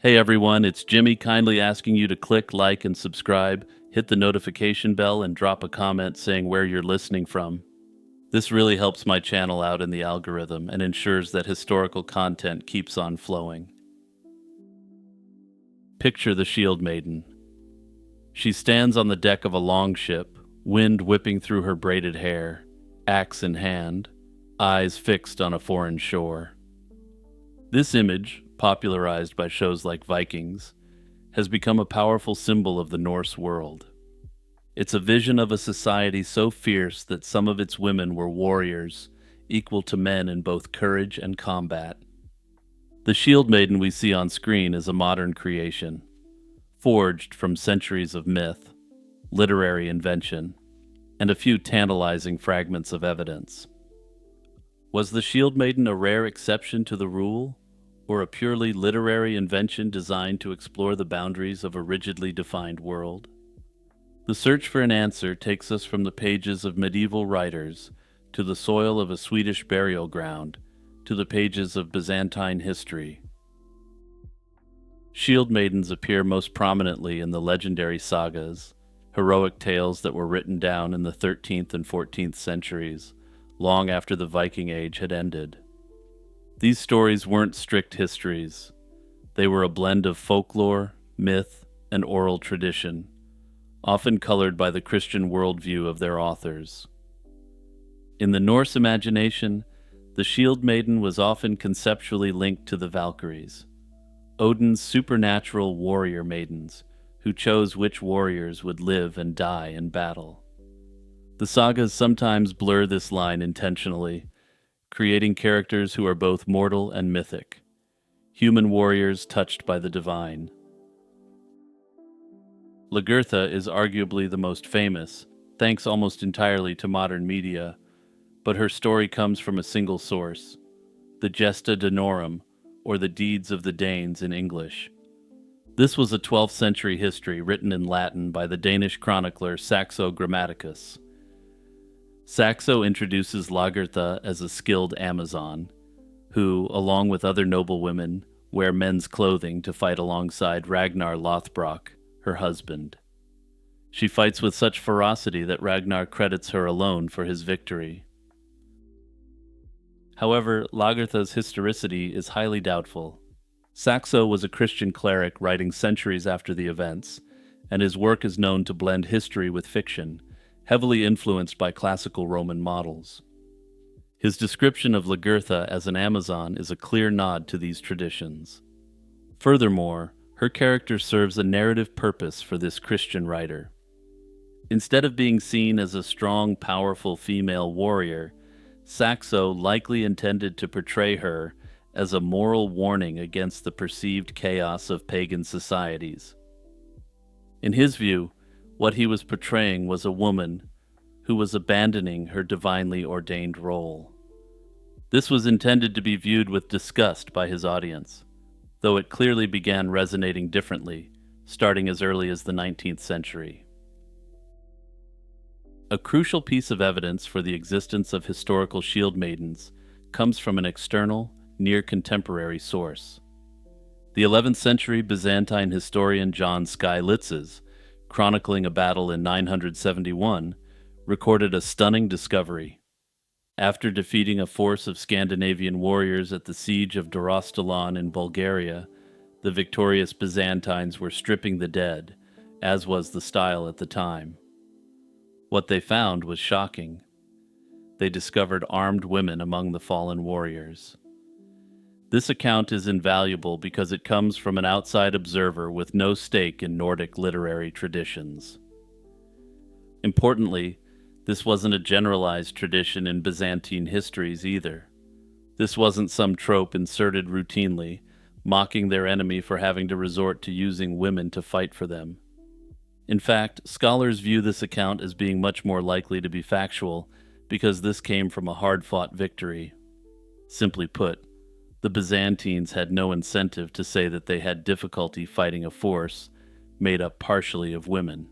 Hey everyone, it's Jimmy kindly asking you to click like and subscribe, hit the notification bell, and drop a comment saying where you're listening from. This really helps my channel out in the algorithm and ensures that historical content keeps on flowing. Picture the Shield Maiden. She stands on the deck of a longship, wind whipping through her braided hair, axe in hand, eyes fixed on a foreign shore. This image, popularized by shows like Vikings, has become a powerful symbol of the Norse world. It's a vision of a society so fierce that some of its women were warriors, equal to men in both courage and combat. The Shield Maiden we see on screen is a modern creation, forged from centuries of myth, literary invention, and a few tantalizing fragments of evidence. Was the Shield Maiden a rare exception to the rule, or a purely literary invention designed to explore the boundaries of a rigidly defined world? The search for an answer takes us from the pages of medieval writers to the soil of a Swedish burial ground to the pages of Byzantine history. Shield Maidens appear most prominently in the legendary sagas, heroic tales that were written down in the 13th and 14th centuries, long after the Viking Age had ended. These stories weren't strict histories. They were a blend of folklore, myth, and oral tradition, often colored by the Christian worldview of their authors. In the Norse imagination, the Shield Maiden was often conceptually linked to the Valkyries, Odin's supernatural warrior maidens, who chose which warriors would live and die in battle. The sagas sometimes blur this line intentionally, creating characters who are both mortal and mythic, human warriors touched by the divine. Lagertha is arguably the most famous, thanks almost entirely to modern media, but her story comes from a single source, the Gesta Danorum, or the Deeds of the Danes in English. This was a 12th century history written in Latin by the Danish chronicler Saxo Grammaticus. Saxo introduces Lagertha as a skilled Amazon, who, along with other noble women, wear men's clothing to fight alongside Ragnar Lothbrok, her husband. She fights with such ferocity that Ragnar credits her alone for his victory. However, Lagertha's historicity is highly doubtful. Saxo was a Christian cleric writing centuries after the events, and his work is known to blend history with fiction, heavily influenced by classical Roman models. His description of Lagertha as an Amazon is a clear nod to these traditions. Furthermore, her character serves a narrative purpose for this Christian writer. Instead of being seen as a strong, powerful female warrior, Saxo likely intended to portray her as a moral warning against the perceived chaos of pagan societies. In his view, what he was portraying was a woman who was abandoning her divinely ordained role. This was intended to be viewed with disgust by his audience, though it clearly began resonating differently, starting as early as the 19th century. A crucial piece of evidence for the existence of historical Shield Maidens comes from an external, near-contemporary source. The 11th century Byzantine historian John Skylitzes, chronicling a battle in 971, recorded a stunning discovery. After defeating a force of Scandinavian warriors at the siege of Dorostalon in Bulgaria, the victorious Byzantines were stripping the dead, as was the style at the time. What they found was shocking. They discovered armed women among the fallen warriors. This account is invaluable because it comes from an outside observer with no stake in Nordic literary traditions. Importantly, this wasn't a generalized tradition in Byzantine histories either. This wasn't some trope inserted routinely, mocking their enemy for having to resort to using women to fight for them. In fact, scholars view this account as being much more likely to be factual because this came from a hard-fought victory. Simply put, the Byzantines had no incentive to say that they had difficulty fighting a force made up partially of women.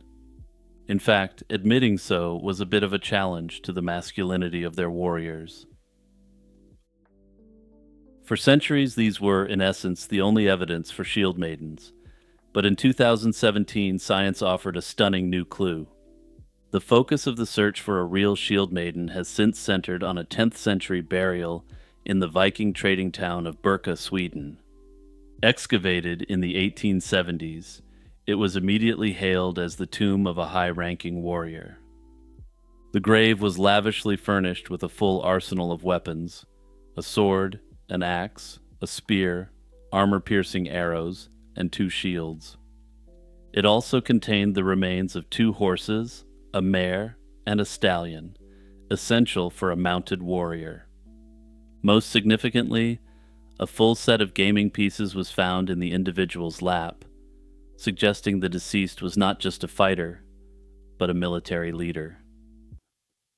In fact, admitting so was a bit of a challenge to the masculinity of their warriors. For centuries, these were, in essence, the only evidence for Shield-Maidens. But in 2017, science offered a stunning new clue. The focus of the search for a real Shield-Maiden has since centered on a 10th century burial in the Viking trading town of Birka, Sweden. Excavated in the 1870s, it was immediately hailed as the tomb of a high-ranking warrior. The grave was lavishly furnished with a full arsenal of weapons: a sword, an axe, a spear, armor-piercing arrows, and 2 shields. It also contained the remains of 2 horses, a mare, and a stallion, essential for a mounted warrior. Most significantly, a full set of gaming pieces was found in the individual's lap, suggesting the deceased was not just a fighter, but a military leader.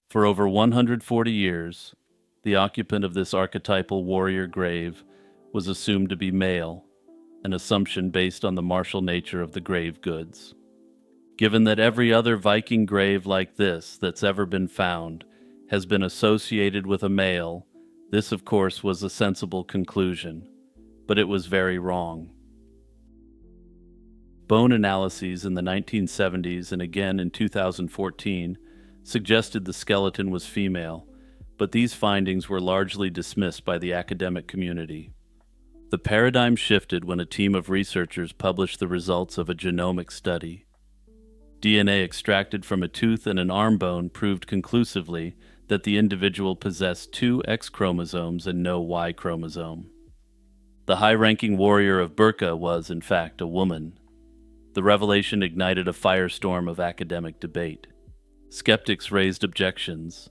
For over 140 years, the occupant of this archetypal warrior grave was assumed to be male, an assumption based on the martial nature of the grave goods. Given that every other Viking grave like this that's ever been found has been associated with a male, this of course was a sensible conclusion, but it was very wrong. Bone analyses in the 1970s and again in 2014 suggested the skeleton was female, but these findings were largely dismissed by the academic community. The paradigm shifted when a team of researchers published the results of a genomic study. DNA extracted from a tooth and an arm bone proved conclusively that the individual possessed 2 X chromosomes and no Y chromosome. The high-ranking warrior of Birka was, in fact, a woman. The revelation ignited a firestorm of academic debate. Skeptics raised objections.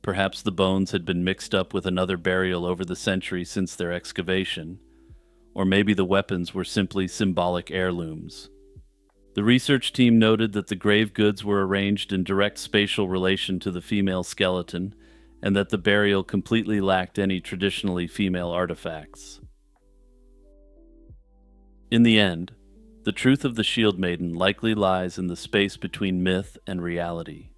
Perhaps the bones had been mixed up with another burial over the centuries since their excavation, or maybe the weapons were simply symbolic heirlooms. The research team noted that the grave goods were arranged in direct spatial relation to the female skeleton, and that the burial completely lacked any traditionally female artifacts. In the end, the truth of the Shield-Maiden likely lies in the space between myth and reality.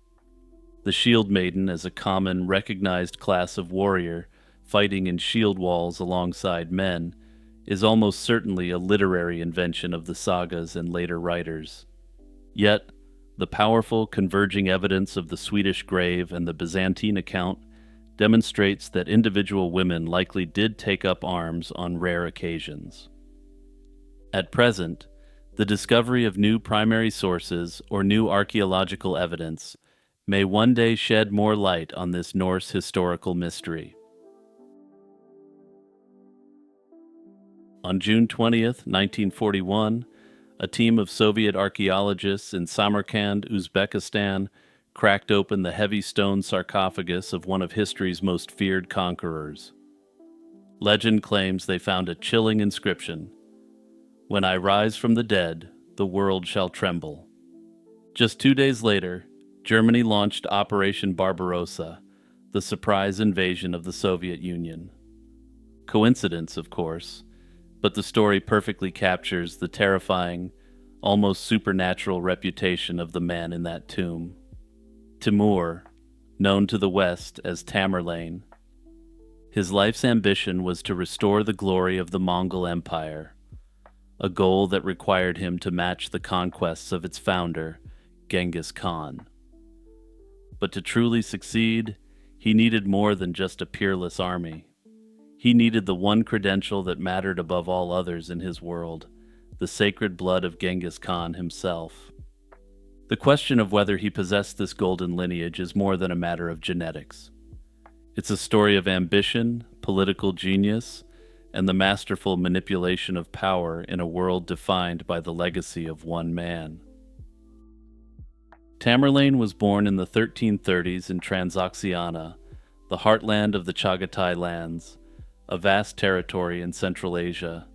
The Shield-Maiden, as a common, recognized class of warrior fighting in shield walls alongside men, is almost certainly a literary invention of the sagas and later writers. Yet, the powerful converging evidence of the Swedish grave and the Byzantine account demonstrates that individual women likely did take up arms on rare occasions. At present, the discovery of new primary sources or new archaeological evidence may one day shed more light on this Norse historical mystery. On June 20th, 1941, a team of Soviet archaeologists in Samarkand, Uzbekistan, cracked open the heavy stone sarcophagus of one of history's most feared conquerors. Legend claims they found a chilling inscription: "When I rise from the dead, the world shall tremble." Just 2 days later, Germany launched Operation Barbarossa, the surprise invasion of the Soviet Union. Coincidence, of course, but the story perfectly captures the terrifying, almost supernatural reputation of the man in that tomb. Timur, known to the West as Tamerlane. His life's ambition was to restore the glory of the Mongol Empire, a goal that required him to match the conquests of its founder, Genghis Khan. But to truly succeed, he needed more than just a peerless army. He needed the one credential that mattered above all others in his world: the sacred blood of Genghis Khan himself. The question of whether he possessed this golden lineage is more than a matter of genetics. It's a story of ambition, political genius, and the masterful manipulation of power in a world defined by the legacy of one man. Tamerlane was born in the 1330s in Transoxiana, the heartland of the Chagatai lands, a vast territory in Central Asia.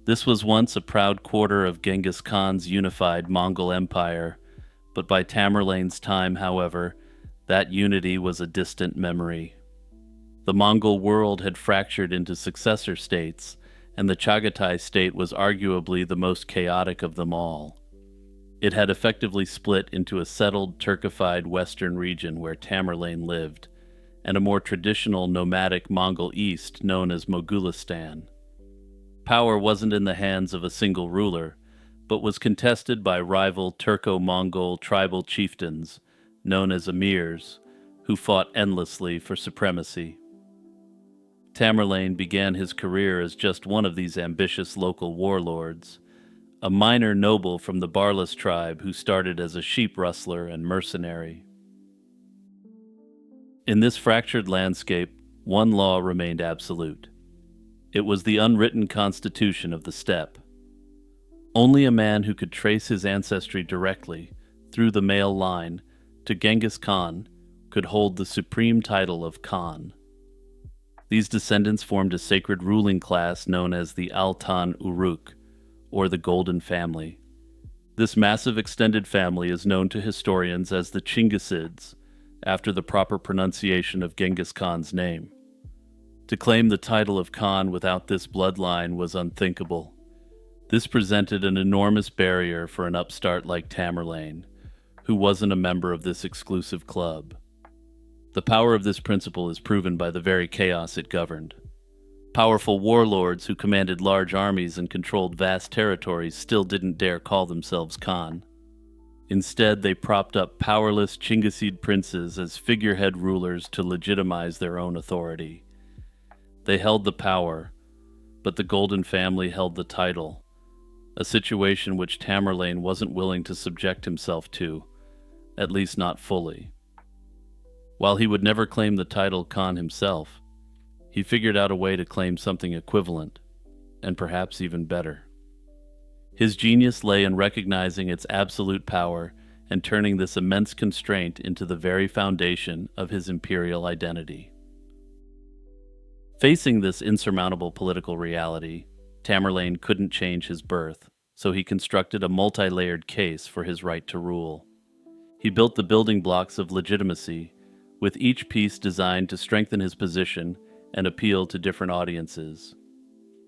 This was once a proud quarter of Genghis Khan's unified Mongol Empire, but by Tamerlane's time, however, that unity was a distant memory. The Mongol world had fractured into successor states, and the Chagatai state was arguably the most chaotic of them all. It had effectively split into a settled, Turkified western region where Tamerlane lived, and a more traditional nomadic Mongol East known as Mogulistan. Power wasn't in the hands of a single ruler, but was contested by rival Turco-Mongol tribal chieftains, known as emirs, who fought endlessly for supremacy. Tamerlane began his career as just one of these ambitious local warlords, a minor noble from the Barlas tribe who started as a sheep rustler and mercenary. In this fractured landscape, one law remained absolute. It was the unwritten constitution of the steppe. Only a man who could trace his ancestry directly, through the male line, to Genghis Khan could hold the supreme title of Khan. These descendants formed a sacred ruling class known as the Altan Uruk, or the Golden Family. This massive extended family is known to historians as the Chinggisids, after the proper pronunciation of Genghis Khan's name. To claim the title of Khan without this bloodline was unthinkable. This presented an enormous barrier for an upstart like Tamerlane, who wasn't a member of this exclusive club. The power of this principle is proven by the very chaos it governed. Powerful warlords who commanded large armies and controlled vast territories still didn't dare call themselves Khan. Instead, they propped up powerless Chinggisid princes as figurehead rulers to legitimize their own authority. They held the power, but the Golden Family held the title, a situation which Tamerlane wasn't willing to subject himself to, at least not fully. While he would never claim the title Khan himself, he figured out a way to claim something equivalent, and perhaps even better. His genius lay in recognizing its absolute power and turning this immense constraint into the very foundation of his imperial identity. Facing this insurmountable political reality, Tamerlane couldn't change his birth, so he constructed a multi-layered case for his right to rule. He built the building blocks of legitimacy, with each piece designed to strengthen his position and appeal to different audiences.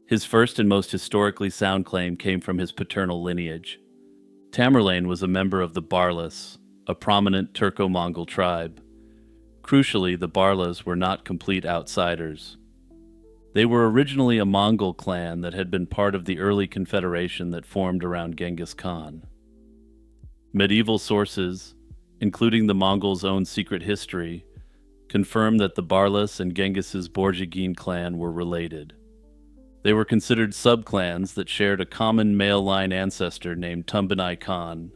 His first and most historically sound claim came from his paternal lineage. Tamerlane was a member of the Barlas, a prominent Turco-Mongol tribe. Crucially, the Barlas were not complete outsiders. They were originally a Mongol clan that had been part of the early confederation that formed around Genghis Khan. Medieval sources, including the Mongols' own secret history, confirm that the Barlas and Genghis's Borjigin clan were related. They were considered subclans that shared a common male line ancestor named Tumbanai Khan.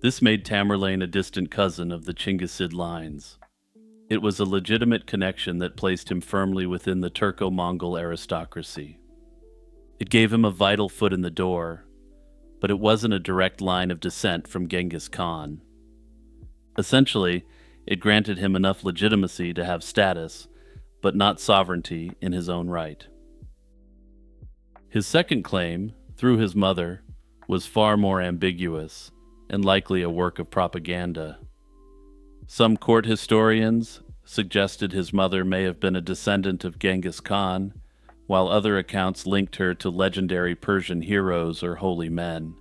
This made Tamerlane a distant cousin of the Chinggisid lines. It was a legitimate connection that placed him firmly within the Turco-Mongol aristocracy. It gave him a vital foot in the door, but it wasn't a direct line of descent from Genghis Khan. Essentially, it granted him enough legitimacy to have status, but not sovereignty in his own right. His second claim, through his mother, was far more ambiguous, and likely a work of propaganda. Some court historians suggested his mother may have been a descendant of Genghis Khan, while other accounts linked her to legendary Persian heroes or holy men.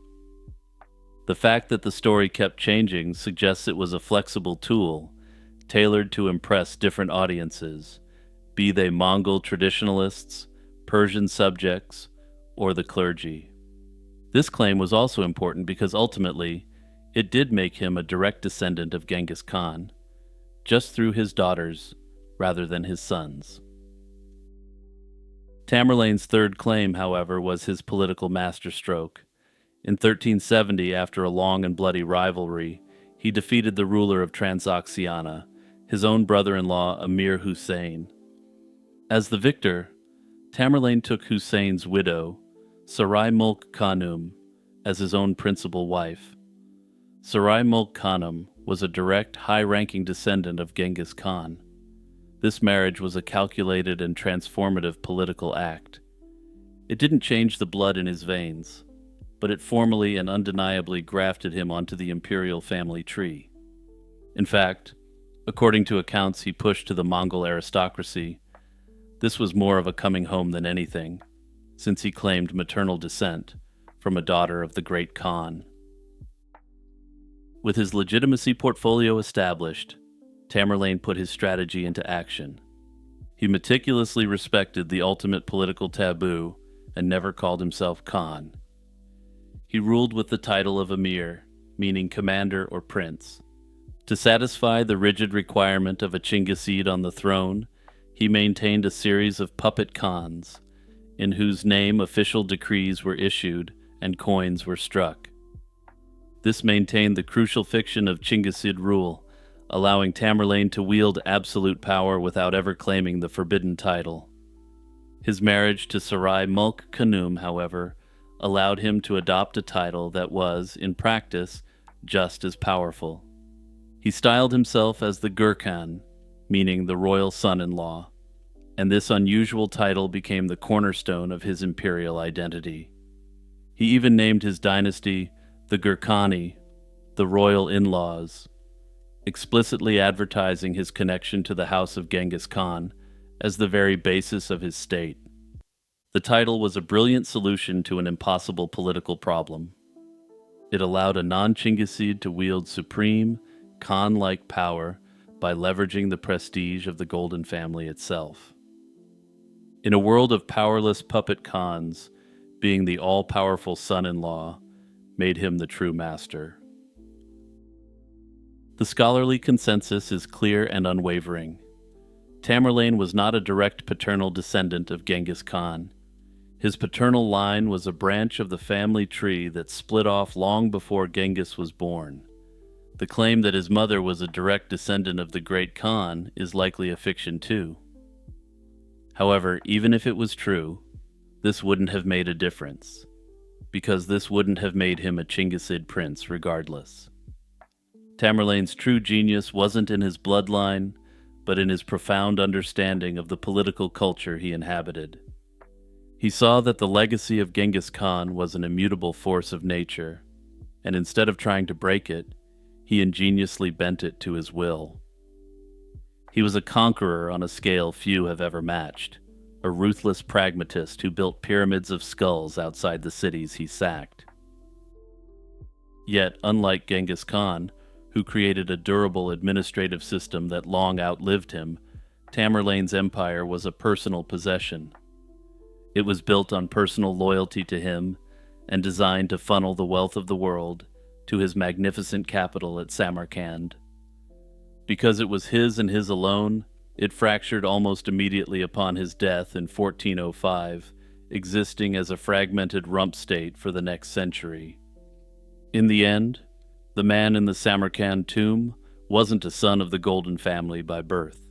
The fact that the story kept changing suggests it was a flexible tool, tailored to impress different audiences, be they Mongol traditionalists, Persian subjects, or the clergy. This claim was also important because ultimately, it did make him a direct descendant of Genghis Khan, just through his daughters rather than his sons. Tamerlane's third claim, however, was his political masterstroke. In 1370, after a long and bloody rivalry, he defeated the ruler of Transoxiana, his own brother-in-law Emir Hussein. As the victor, Tamerlane took Hussein's widow, Sarai Mulk Khanum, as his own principal wife. Sarai Mulk Khanum was a direct, high-ranking descendant of Genghis Khan. This marriage was a calculated and transformative political act. It didn't change the blood in his veins, but it formally and undeniably grafted him onto the imperial family tree. In fact, according to accounts he pushed to the Mongol aristocracy, this was more of a coming home than anything, since he claimed maternal descent from a daughter of the great Khan. With his legitimacy portfolio established, Tamerlane put his strategy into action. He meticulously respected the ultimate political taboo and never called himself Khan. He ruled with the title of Emir, meaning commander or prince. To satisfy the rigid requirement of a Chinggisid on the throne, he maintained a series of puppet Khans, in whose name official decrees were issued and coins were struck. This maintained the crucial fiction of Chinggisid rule, allowing Tamerlane to wield absolute power without ever claiming the forbidden title. His marriage to Sarai Mulk Khanum, however, allowed him to adopt a title that was, in practice, just as powerful. He styled himself as the Gurkhan, meaning the royal son-in-law, and this unusual title became the cornerstone of his imperial identity. He even named his dynasty the Gurkhani, the royal in-laws, explicitly advertising his connection to the house of Genghis Khan as the very basis of his state. The title was a brilliant solution to an impossible political problem. It allowed a non-Chinggisid to wield supreme, Khan-like power by leveraging the prestige of the Golden Family itself. In a world of powerless puppet Khans, being the all-powerful son-in-law made him the true master. The scholarly consensus is clear and unwavering. Tamerlane was not a direct paternal descendant of Genghis Khan. His paternal line was a branch of the family tree that split off long before Genghis was born. The claim that his mother was a direct descendant of the Great Khan is likely a fiction too. However, even if it was true, this wouldn't have made a difference, because this wouldn't have made him a Chinggisid prince regardless. Tamerlane's true genius wasn't in his bloodline, but in his profound understanding of the political culture he inhabited. He saw that the legacy of Genghis Khan was an immutable force of nature, and instead of trying to break it, he ingeniously bent it to his will. He was a conqueror on a scale few have ever matched, a ruthless pragmatist who built pyramids of skulls outside the cities he sacked. Yet, unlike Genghis Khan, who created a durable administrative system that long outlived him, Tamerlane's empire was a personal possession. It was built on personal loyalty to him and designed to funnel the wealth of the world to his magnificent capital at Samarkand. Because it was his and his alone, it fractured almost immediately upon his death in 1405, existing as a fragmented rump state for the next century. In the end, the man in the Samarkand tomb wasn't a son of the Golden Family by birth.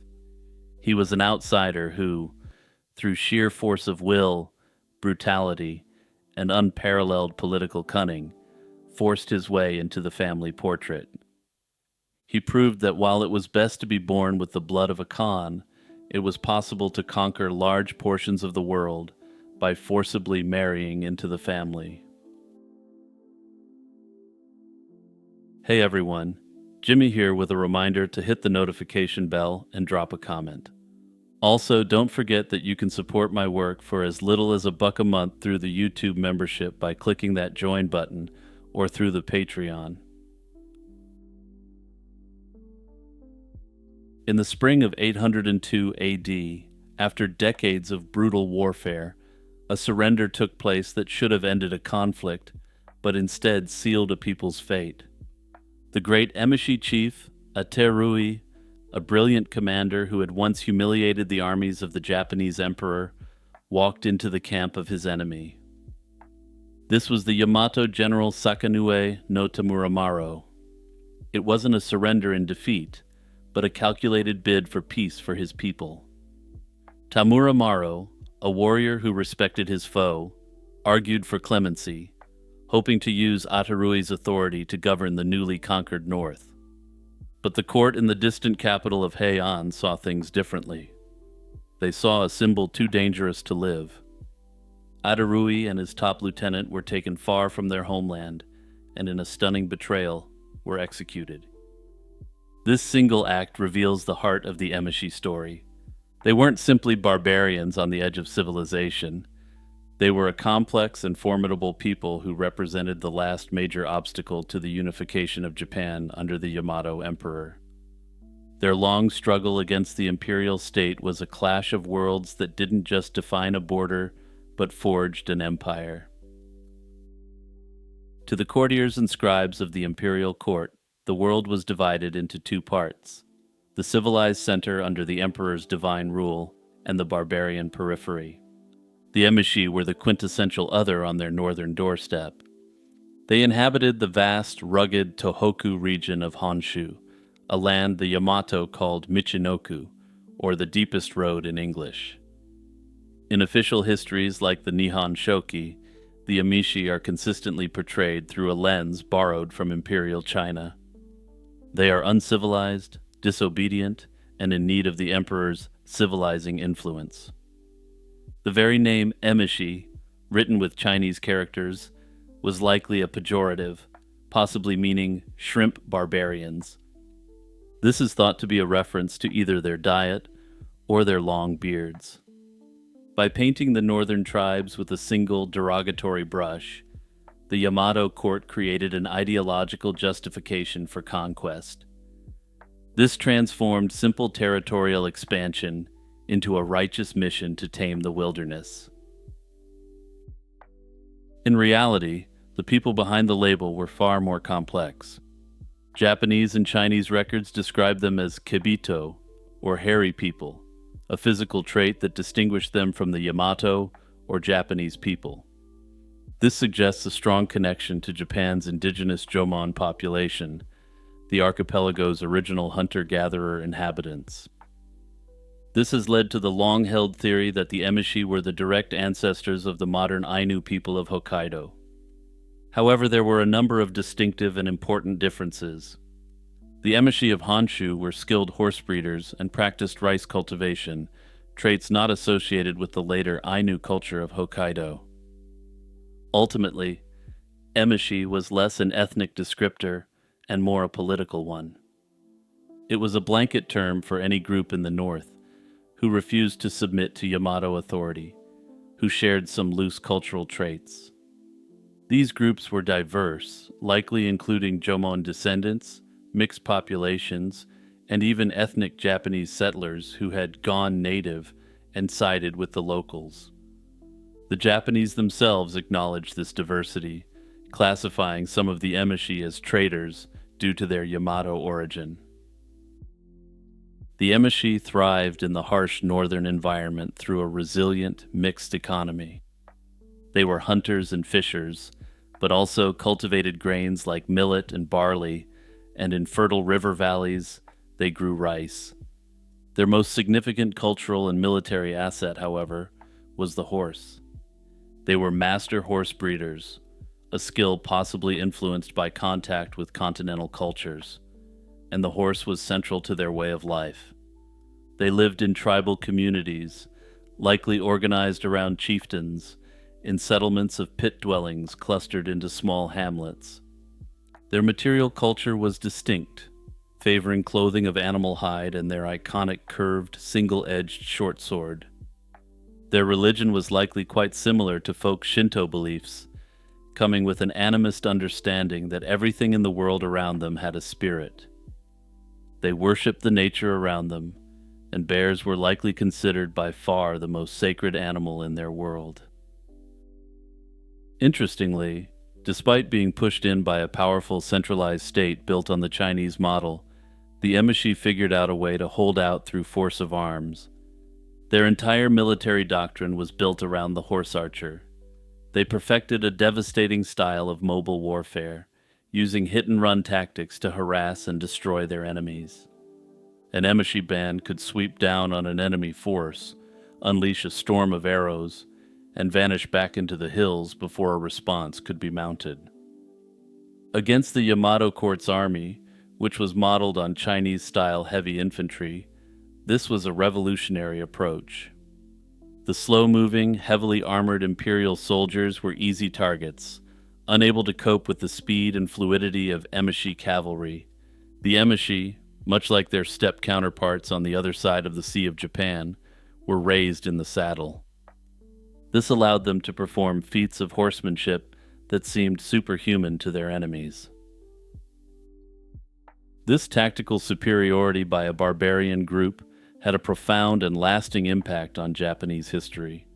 He was an outsider who, through sheer force of will, brutality, and unparalleled political cunning, forced his way into the family portrait. He proved that while it was best to be born with the blood of a Khan, it was possible to conquer large portions of the world by forcibly marrying into the family. Hey everyone, Jimmy here with a reminder to hit the notification bell and drop a comment. Also, don't forget that you can support my work for as little as $1 a month through the YouTube membership by clicking that join button or through the Patreon. In the spring of 802 AD, after decades of brutal warfare, a surrender took place that should have ended a conflict, but instead sealed a people's fate. The great Emishi chief, Aterui, a brilliant commander who had once humiliated the armies of the Japanese emperor, walked into the camp of his enemy. This was the Yamato general Sakanue no Tamuramaro. It wasn't a surrender in defeat, but a calculated bid for peace for his people. Tamuramaro, a warrior who respected his foe, argued for clemency, hoping to use Atarui's authority to govern the newly conquered north. But the court in the distant capital of Heian saw things differently. They saw a symbol too dangerous to live. Atarui and his top lieutenant were taken far from their homeland, and in a stunning betrayal, were executed. This single act reveals the heart of the Emishi story. They weren't simply barbarians on the edge of civilization. They were a complex and formidable people who represented the last major obstacle to the unification of Japan under the Yamato Emperor. Their long struggle against the imperial state was a clash of worlds that didn't just define a border, but forged an empire. To the courtiers and scribes of the imperial court, the world was divided into two parts: the civilized center under the emperor's divine rule, and the barbarian periphery. The Emishi were the quintessential other on their northern doorstep. They inhabited the vast, rugged Tohoku region of Honshu, a land the Yamato called Michinoku, or the deepest road in English. In official histories like the Nihon Shoki, the Emishi are consistently portrayed through a lens borrowed from Imperial China. They are uncivilized, disobedient, and in need of the emperor's civilizing influence. The very name Emishi, written with Chinese characters, was likely a pejorative, possibly meaning shrimp barbarians. This is thought to be a reference to either their diet or their long beards. By painting the northern tribes with a single derogatory brush, the Yamato court created an ideological justification for conquest. This transformed simple territorial expansion into a righteous mission to tame the wilderness. In reality, the people behind the label were far more complex. Japanese and Chinese records describe them as kibito, or hairy people, a physical trait that distinguished them from the Yamato or Japanese people. This suggests a strong connection to Japan's indigenous Jomon population, the archipelago's original hunter-gatherer inhabitants. This has led to the long-held theory that the Emishi were the direct ancestors of the modern Ainu people of Hokkaido. However, there were a number of distinctive and important differences. The Emishi of Honshu were skilled horse breeders and practiced rice cultivation, traits not associated with the later Ainu culture of Hokkaido. Ultimately, Emishi was less an ethnic descriptor and more a political one. It was a blanket term for any group in the north who refused to submit to Yamato authority, who shared some loose cultural traits. These groups were diverse, likely including Jomon descendants, mixed populations, and even ethnic Japanese settlers who had gone native and sided with the locals. The Japanese themselves acknowledged this diversity, classifying some of the Emishi as traitors due to their Yamato origin. The Emishi thrived in the harsh northern environment through a resilient, mixed economy. They were hunters and fishers, but also cultivated grains like millet and barley, and in fertile river valleys, they grew rice. Their most significant cultural and military asset, however, was the horse. They were master horse breeders, a skill possibly influenced by contact with continental cultures, and the horse was central to their way of life. They lived in tribal communities, likely organized around chieftains, in settlements of pit dwellings clustered into small hamlets. Their material culture was distinct, favoring clothing of animal hide and their iconic curved, single-edged short sword. Their religion was likely quite similar to folk Shinto beliefs, coming with an animist understanding that everything in the world around them had a spirit. They worshipped the nature around them, and bears were likely considered by far the most sacred animal in their world. Interestingly, despite being pushed in by a powerful centralized state built on the Chinese model, the Emishi figured out a way to hold out through force of arms. Their entire military doctrine was built around the horse archer. They perfected a devastating style of mobile warfare, using hit-and-run tactics to harass and destroy their enemies. An Emishi band could sweep down on an enemy force, unleash a storm of arrows, and vanish back into the hills before a response could be mounted. Against the Yamato court's army, which was modeled on Chinese-style heavy infantry, this was a revolutionary approach. The slow-moving, heavily armored imperial soldiers were easy targets, unable to cope with the speed and fluidity of Emishi cavalry. The Emishi, much like their steppe counterparts on the other side of the Sea of Japan, were raised in the saddle. This allowed them to perform feats of horsemanship that seemed superhuman to their enemies. This tactical superiority by a barbarian group had a profound and lasting impact on Japanese history.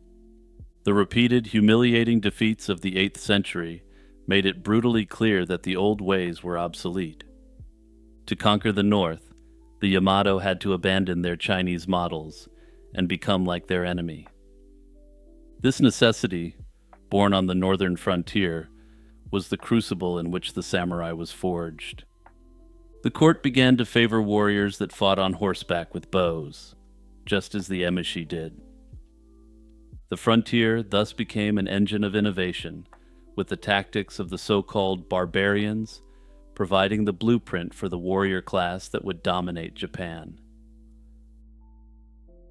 The repeated, humiliating defeats of the 8th century made it brutally clear that the old ways were obsolete. To conquer the North, the Yamato had to abandon their Chinese models and become like their enemy. This necessity, born on the northern frontier, was the crucible in which the samurai was forged. The court began to favor warriors that fought on horseback with bows, just as the Emishi did. The frontier thus became an engine of innovation, with the tactics of the so-called barbarians providing the blueprint for the warrior class that would dominate Japan.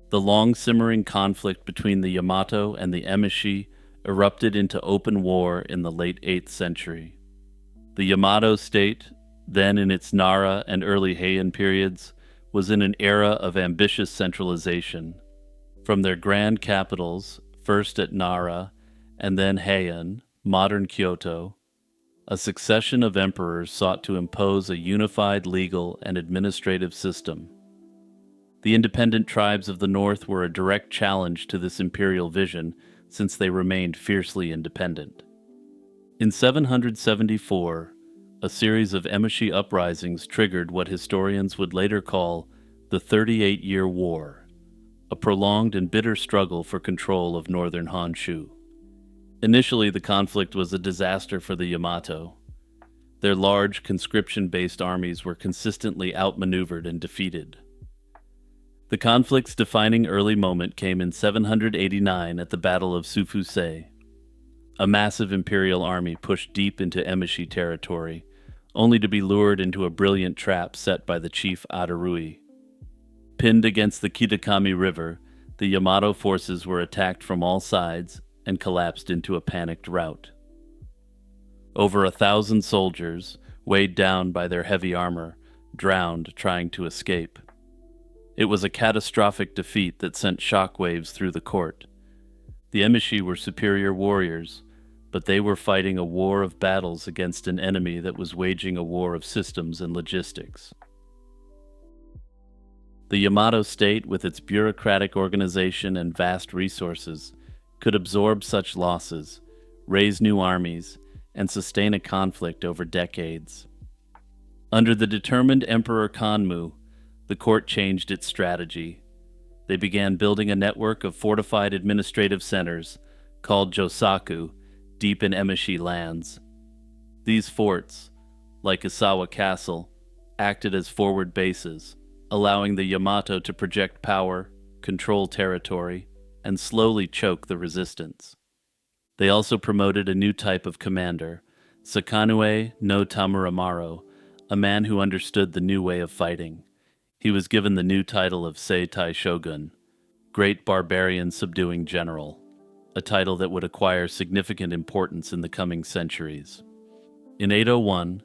The long-simmering conflict between the Yamato and the Emishi erupted into open war in the late 8th century. The Yamato state, then in its Nara and early Heian periods, was in an era of ambitious centralization. From their grand capitals, first at Nara and then Heian, modern Kyoto, a succession of emperors sought to impose a unified legal and administrative system. The independent tribes of the north were a direct challenge to this imperial vision, since they remained fiercely independent. In 774, a series of Emishi uprisings triggered what historians would later call the 38-Year War, a prolonged and bitter struggle for control of northern Honshu. Initially, the conflict was a disaster for the Yamato. Their large, conscription-based armies were consistently outmaneuvered and defeated. The conflict's defining early moment came in 789 at the Battle of Sufusei. A massive imperial army pushed deep into Emishi territory, only to be lured into a brilliant trap set by the chief Adarui. Pinned against the Kitakami River, the Yamato forces were attacked from all sides and collapsed into a panicked rout. Over 1,000 soldiers, weighed down by their heavy armor, drowned trying to escape. It was a catastrophic defeat that sent shockwaves through the court. The Emishi were superior warriors, but they were fighting a war of battles against an enemy that was waging a war of systems and logistics. The Yamato state, with its bureaucratic organization and vast resources, could absorb such losses, raise new armies, and sustain a conflict over decades. Under the determined Emperor Kanmu, the court changed its strategy. They began building a network of fortified administrative centers, called Josaku, deep in Emishi lands. These forts, like Isawa Castle, acted as forward bases, allowing the Yamato to project power, control territory, and slowly choke the resistance. They also promoted a new type of commander, Sakanue no Tamuramaro, a man who understood the new way of fighting. He was given the new title of Seitai Shogun, Great Barbarian Subduing General, a title that would acquire significant importance in the coming centuries. In 801,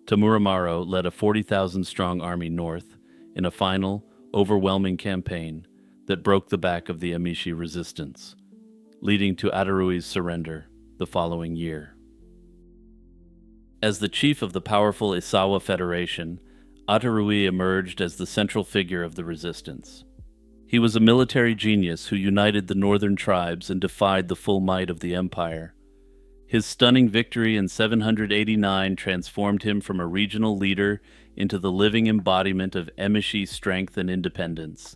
Tamuramaro led a 40,000-strong army north in a final, overwhelming campaign that broke the back of the Emishi resistance, leading to Adarui's surrender the following year. As the chief of the powerful Isawa Federation, Adarui emerged as the central figure of the resistance. He was a military genius who united the northern tribes and defied the full might of the empire. His stunning victory in 789 transformed him from a regional leader into the living embodiment of Emishi strength and independence.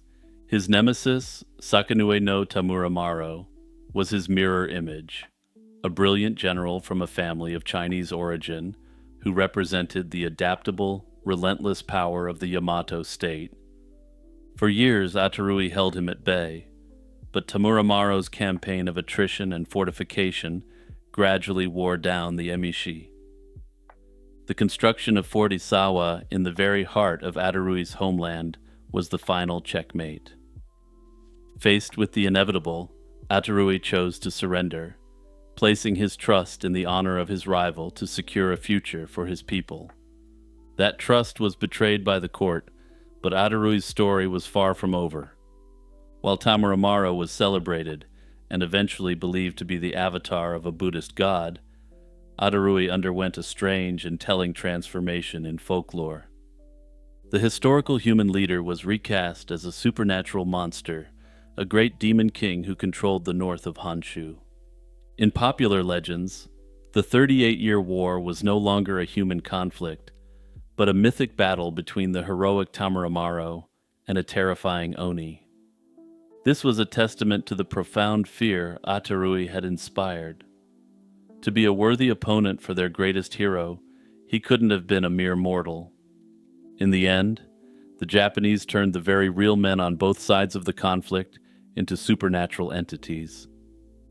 His nemesis, Sakanue no Tamuramaro, was his mirror image, a brilliant general from a family of Chinese origin who represented the adaptable, relentless power of the Yamato state. For years, Adarui held him at bay, but Tamuramaro's campaign of attrition and fortification gradually wore down the Emishi. The construction of Fort Isawa in the very heart of Adarui's homeland was the final checkmate. Faced with the inevitable, Adarui chose to surrender, placing his trust in the honor of his rival to secure a future for his people. That trust was betrayed by the court, but Adarui's story was far from over. While Tamuramaro was celebrated and eventually believed to be the avatar of a Buddhist god, Adarui underwent a strange and telling transformation in folklore. The historical human leader was recast as a supernatural monster, a great demon king who controlled the north of Honshu. In popular legends, the 38-year war was no longer a human conflict, but a mythic battle between the heroic Tamerlane and a terrifying Oni. This was a testament to the profound fear Atarui had inspired. To be a worthy opponent for their greatest hero, he couldn't have been a mere mortal. In the end, the Japanese turned the very real men on both sides of the conflict into supernatural entities.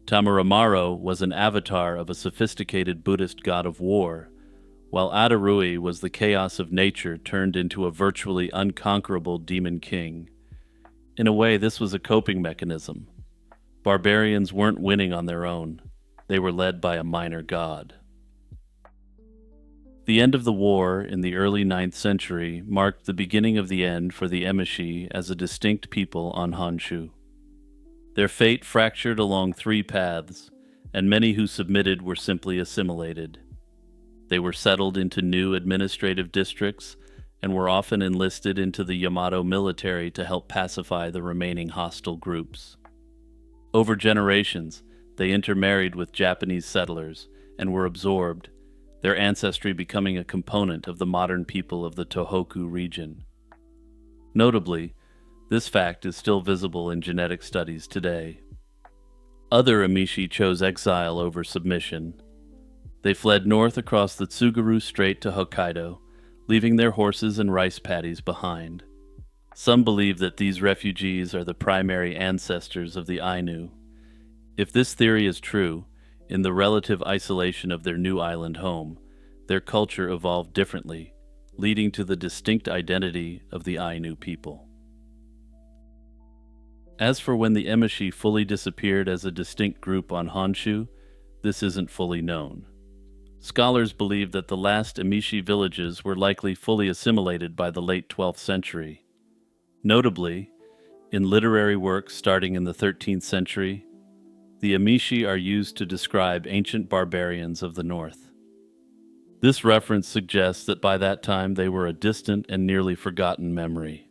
Tamerlane was an avatar of a sophisticated Buddhist god of war, while Atarui was the chaos of nature turned into a virtually unconquerable demon king. In a way, this was a coping mechanism. Barbarians weren't winning on their own. They were led by a minor god. The end of the war in the early 9th century marked the beginning of the end for the Emishi as a distinct people on Honshu. Their fate fractured along three paths, and many who submitted were simply assimilated. They were settled into new administrative districts and were often enlisted into the Yamato military to help pacify the remaining hostile groups. Over generations, they intermarried with Japanese settlers and were absorbed, their ancestry becoming a component of the modern people of the Tohoku region. Notably, this fact is still visible in genetic studies today. Other Emishi chose exile over submission. They fled north across the Tsugaru Strait to Hokkaido, leaving their horses and rice paddies behind. Some believe that these refugees are the primary ancestors of the Ainu. If this theory is true, in the relative isolation of their new island home, their culture evolved differently, leading to the distinct identity of the Ainu people. As for when the Emishi fully disappeared as a distinct group on Honshu, this isn't fully known. Scholars believe that the last Emishi villages were likely fully assimilated by the late 12th century. Notably, in literary works starting in the 13th century, the Emishi are used to describe ancient barbarians of the north. This reference suggests that by that time they were a distant and nearly forgotten memory.